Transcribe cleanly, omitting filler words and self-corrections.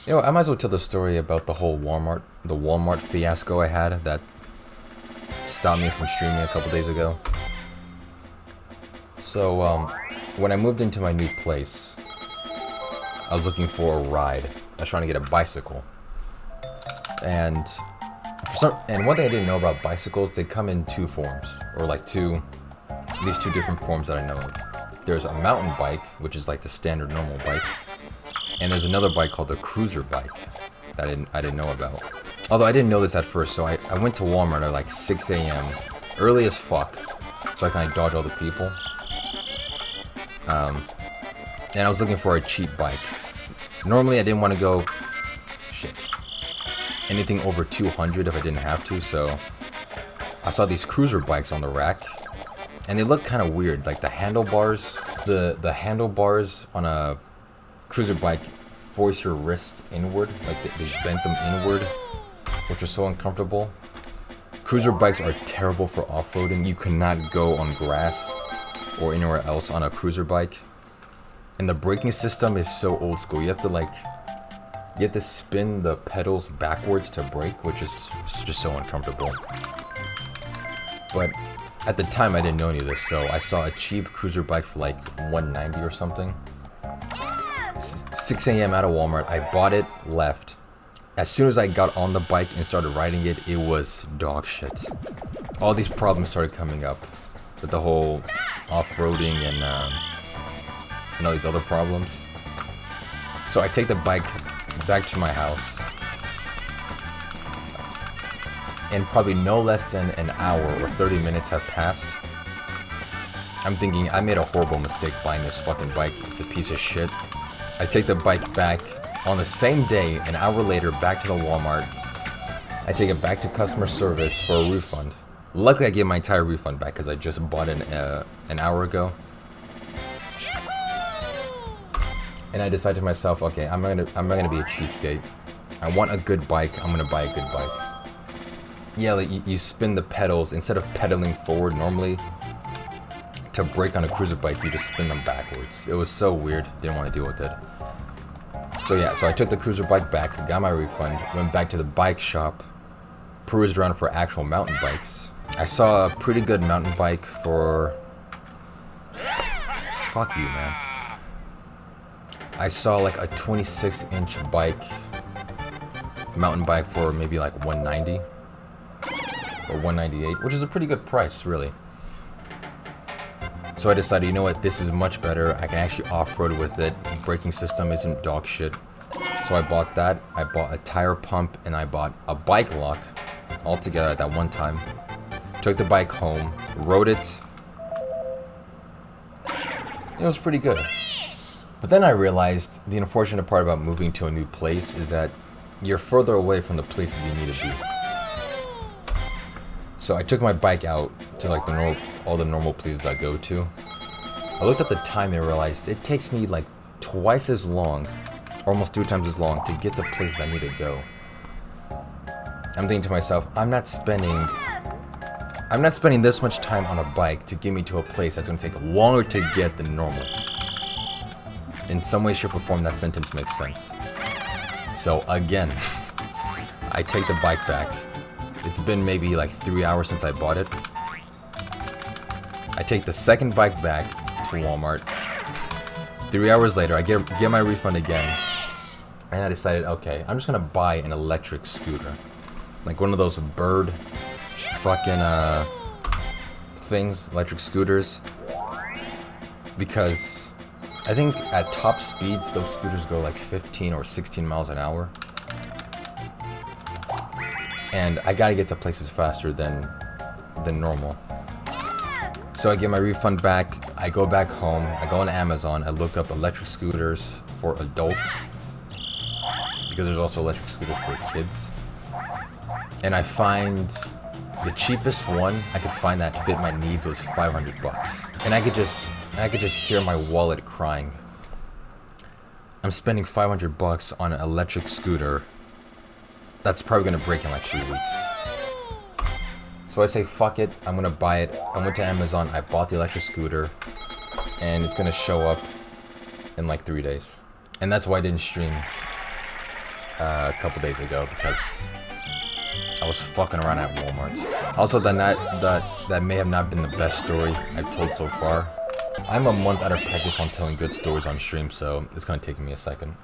You know, I might as well tell the story about the Walmart fiasco I had that stopped me from streaming a couple days ago. So, when I moved into my new place, I was looking for a ride. I was trying to get a bicycle, and and one thing I didn't know about bicycles, they come in two forms, or like at least two different forms that I know of. There's a mountain bike, which is like the standard normal bike, and there's another bike called a cruiser bike that I didn't know about. Although I didn't know this at first, so I went to Walmart at like 6 a.m. early as fuck, so I can like dodge all the people. And I was looking for a cheap bike. Normally I didn't want to go anything over 200 if I didn't have to, so I saw these cruiser bikes on the rack, and they look kind of weird. Like the handlebars on a cruiser bike force your wrist inward, like they bent them inward, which is so uncomfortable. Cruiser bikes are terrible for off-roading. You cannot go on grass or anywhere else on a cruiser bike. And the braking system is so old school. You have to spin the pedals backwards to brake, which is just so uncomfortable. But at the time I didn't know any of this, so I saw a cheap cruiser bike for like $190 or something. 6 a.m. out of Walmart, I bought it, left. As soon as I got on the bike and started riding it, it was dog shit. All these problems started coming up with the whole off-roading and all these other problems. So I take the bike back to my house, and probably no less than an hour or 30 minutes have passed. I'm thinking I made a horrible mistake buying this fucking bike. It's a piece of shit. I take the bike back on the same day, an hour later, back to the Walmart. I take it back to customer service for a refund. Luckily I get my entire refund back because I just bought it an hour ago. And I decide to myself, okay, I'm not gonna be a cheapskate. I want a good bike. I'm gonna buy a good bike. Yeah, like you spin the pedals instead of pedaling forward normally. To brake on a cruiser bike, you just spin them backwards. It was so weird. Didn't want to deal with it. So yeah, so I took the cruiser bike back, got my refund, went back to the bike shop, perused around for actual mountain bikes. I saw a pretty good mountain bike for... Fuck you, man. I saw like a 26-inch mountain bike for maybe like $190 or $198, which is a pretty good price, really. So I decided, you know what, this is much better. I can actually off-road with it. The braking system isn't dog shit. So I bought that. I bought a tire pump, and I bought a bike lock all together at that one time. Took the bike home, rode it. It was pretty good. But then I realized the unfortunate part about moving to a new place is that you're further away from the places you need to be. So I took my bike out to like all the normal places I go to. I looked at the time and realized it takes me like twice as long, or almost 3 times as long, to get to places I need to go. I'm thinking to myself, I'm not spending this much time on a bike to get me to a place that's going to take longer to get than normal. In some way, shape, or form, that sentence makes sense. So again, I take the bike back. It's been maybe like 3 hours since I bought it. I take the second bike back to Walmart. 3 hours later, I get my refund again. And I decided, okay, I'm just gonna buy an electric scooter. Like one of those bird fucking things, electric scooters. Because I think at top speeds, those scooters go like 15 or 16 miles an hour. And I gotta get to places faster than normal. So I get my refund back, I go back home, I go on Amazon, I look up electric scooters for adults. Because there's also electric scooters for kids. And I find the cheapest one I could find that fit my needs was $500. And I could just hear my wallet crying. I'm spending $500 on an electric scooter that's probably gonna break in like 3 weeks. So I say, fuck it, I'm gonna buy it. I went to Amazon, I bought the electric scooter, and it's gonna show up in like 3 days. And that's why I didn't stream. a couple days ago because I was fucking around at Walmart. Also, that may have not been the best story I've told so far. I'm a month out of practice on telling good stories on stream, so it's gonna take me a second.